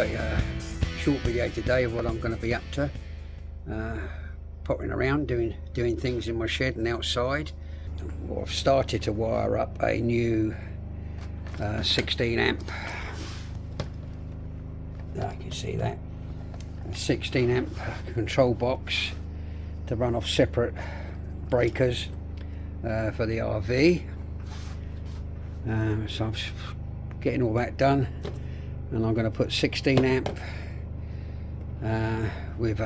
a short video today of what I'm going to be up to. Pottering around doing things in my shed and outside. Well, I've started to wire up a new 16 amp. I can see that. A 16 amp control box to run off separate breakers for the RV. So I'm getting all that done, and I'm going to put 16 amp with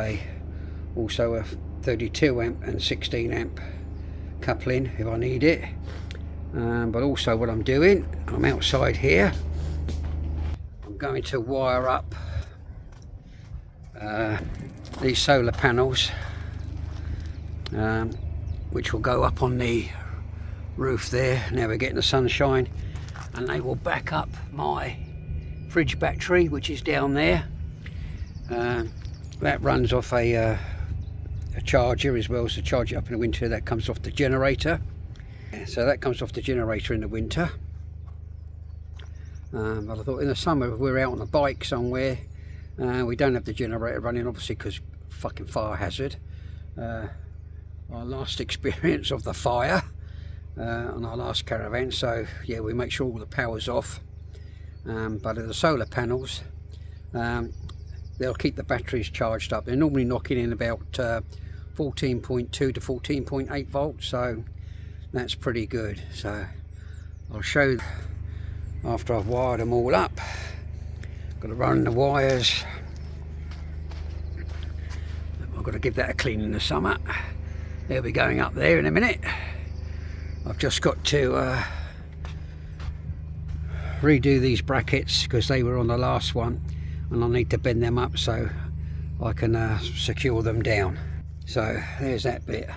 also a 32 amp and 16 amp coupling if I need it. But also what I'm doing, I'm outside here, I'm going to wire up these solar panels, which will go up on the roof there. Now we're getting the sunshine, and they will back up my fridge battery, which is down there. That runs off a charger, as well as to charge it up in the winter. That comes off the generator. So that comes off the generator in the winter. But I thought in the summer, if we're out on a bike somewhere, we don't have the generator running, obviously, because fucking fire hazard. Our last experience of the fire on our last caravan. So yeah, we make sure all the power's off. But the solar panels, they'll keep the batteries charged up. They're normally knocking in about 14.2 to 14.8 volts, so that's pretty good. So I'll show you after I've wired them all up. Got to run the wires. I've got to give that a clean in the summer. They'll be going up there in a minute. I've just got to redo these brackets because they were on the last one, and I need to bend them up so I can secure them down. So there's that bit.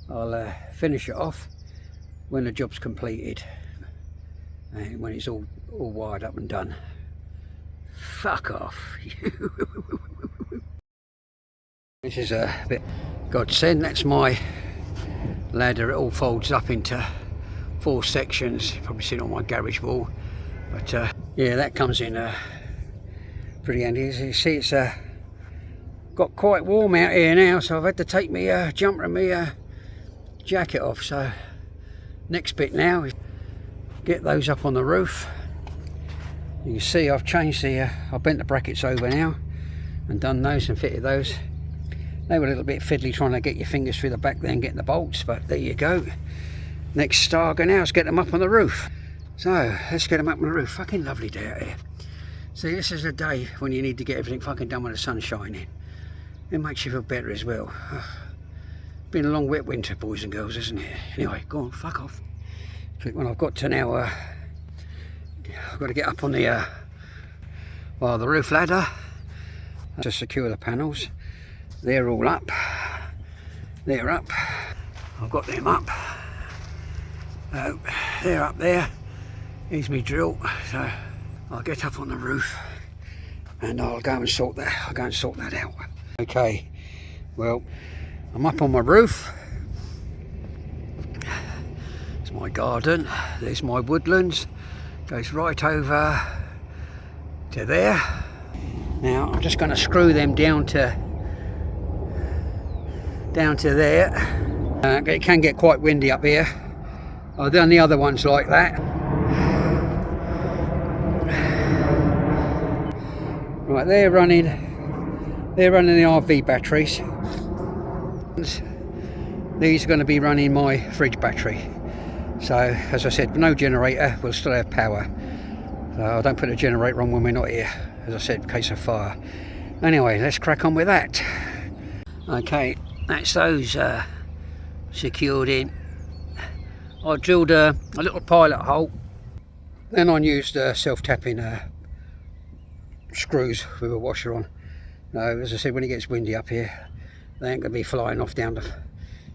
I'll finish it off when the job's completed, and when it's all wired up and done. Fuck off. This is a bit godsend. That's my ladder. It all folds up into 4 sections. You've probably seen it on my garage wall, but yeah, that comes in pretty handy. As you see, it's got quite warm out here now, so I've had to take my jumper and my jacket off. So next bit now is get those up on the roof. You can see I've changed the I've bent the brackets over now and done those and fitted those. They were a little bit fiddly trying to get your fingers through the back there and getting the bolts, but there you go. Next target now is get them up on the roof. So let's get them up on the roof. Fucking lovely day out here. See, this is a day when you need to get everything fucking done when the sun's shining. It makes you feel better as well. Been a long wet winter, boys and girls, isn't it? Anyway, go on, fuck off. When I've got to now, I've got to get up on the roof ladder to secure the panels. They're all up. They're up. I've got them up. They're up there. Here's my drill. So I'll get up on the roof and I'll go and sort that. I'll go and sort that out. Okay. Well, I'm up on my roof. It's my garden. There's my woodlands. Goes right over to there. Now I'm just going to screw them down to there. It can get quite windy up here. I've done the other ones like that. Right, they're running the RV batteries. These are going to be running my fridge battery. So as I said, no generator, we'll still have power. So I don't put a generator on when we're not here, as I said, in case of fire. Anyway, let's crack on with that. Okay, that's those secured in. I drilled a little pilot hole, then I used self-tapping screws with a washer on. No, as I said, when it gets windy up here, they ain't gonna be flying off down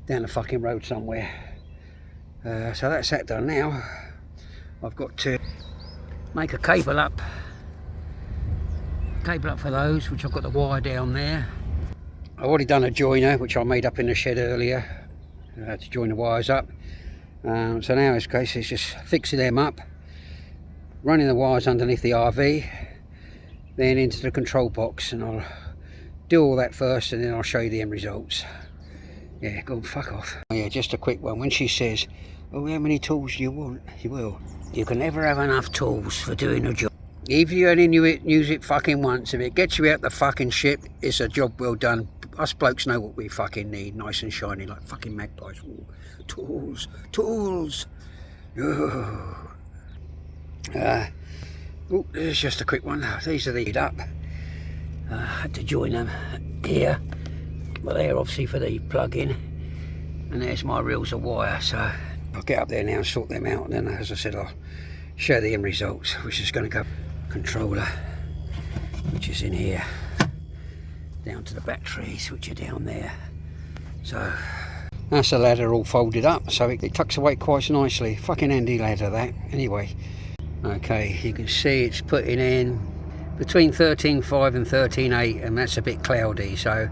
the fucking road somewhere. So that's that done now. I've got to make a cable up for those, which I've got the wire down there. I've already done a joiner, which I made up in the shed earlier to join the wires up. So now in this case it's just fixing them up, running the wires underneath the RV, then into the control box, and I'll do all that first and then I'll show you the end results. Yeah, go and fuck off. Oh yeah, just a quick one. When she says, oh, how many tools do you want? You will. You can never have enough tools for doing a job. If you only use it fucking once, if it gets you out the fucking ship, it's a job well done. Us blokes know what we fucking need, nice and shiny, like fucking magpies. Ooh, tools, tools. Oh, this is just a quick one. These are the up. I had to join them here, but they're obviously for the plug-in, and there's my reels of wire. So I'll get up there now and sort them out, and then, as I said, I'll show the end results, which is going to go controller, which is in here, down to the batteries, which are down there. So that's the ladder all folded up, so it tucks away quite nicely. Fucking handy ladder that. Anyway, okay, you can see it's putting in between 13.5 and 13.8, and that's a bit cloudy, so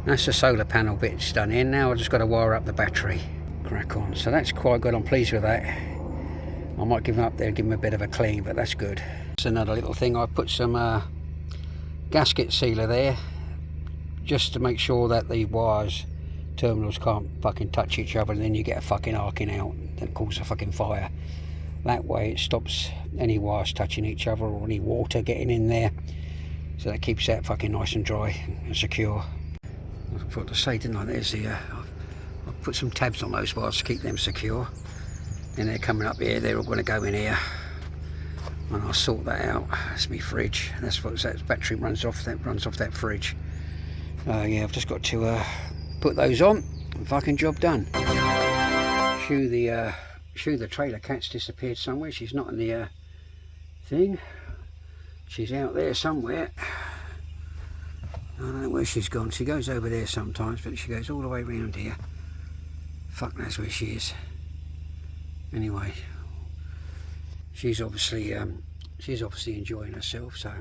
that's the solar panel bit's done in. Now I've just got to wire up the battery, crack on. So that's quite good, I'm pleased with that. I might give them up there and give them a bit of a clean, but that's good. That's another little thing. I put some gasket sealer there just to make sure that the wires, terminals can't fucking touch each other, and then you get a fucking arcing out that causes a fucking fire. That way it stops any wires touching each other or any water getting in there, so that keeps that fucking nice and dry and secure. I forgot to say, didn't I? There's the I've put some tabs on those wires to keep them secure, and they're coming up here. They're all going to go in here, and I'll sort that out. That's my fridge. That's what that battery runs off. That runs off that fridge. Yeah, I've just got to put those on, and fucking job done. Shoo the trailer cat's disappeared somewhere. She's not in the thing. She's out there somewhere. I don't know where she's gone. She goes over there sometimes, but she goes all the way around here. Fuck knows where she is. Anyway, she's obviously enjoying herself. So,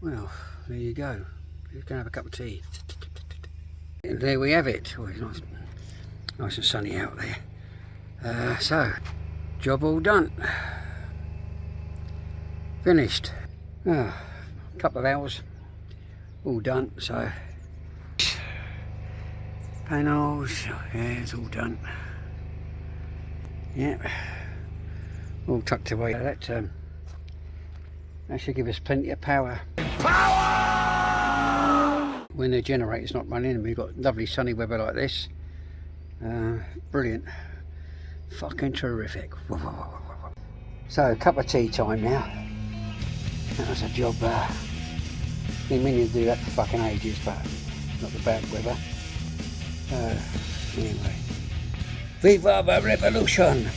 well, there you go. You can have a cup of tea. And there we have it. Oh, it's nice and sunny out there. So, job all done. Finished. Couple of hours, all done. So, panels, yeah, it's all done. Yeah, all tucked away. That should give us plenty of power. When the generator's not running and we've got lovely sunny weather like this. Brilliant. Fucking terrific. So, cup of tea time now. That was a job. Been meaning to do that for fucking ages, but not the bad weather. Anyway, Viva the Revolution!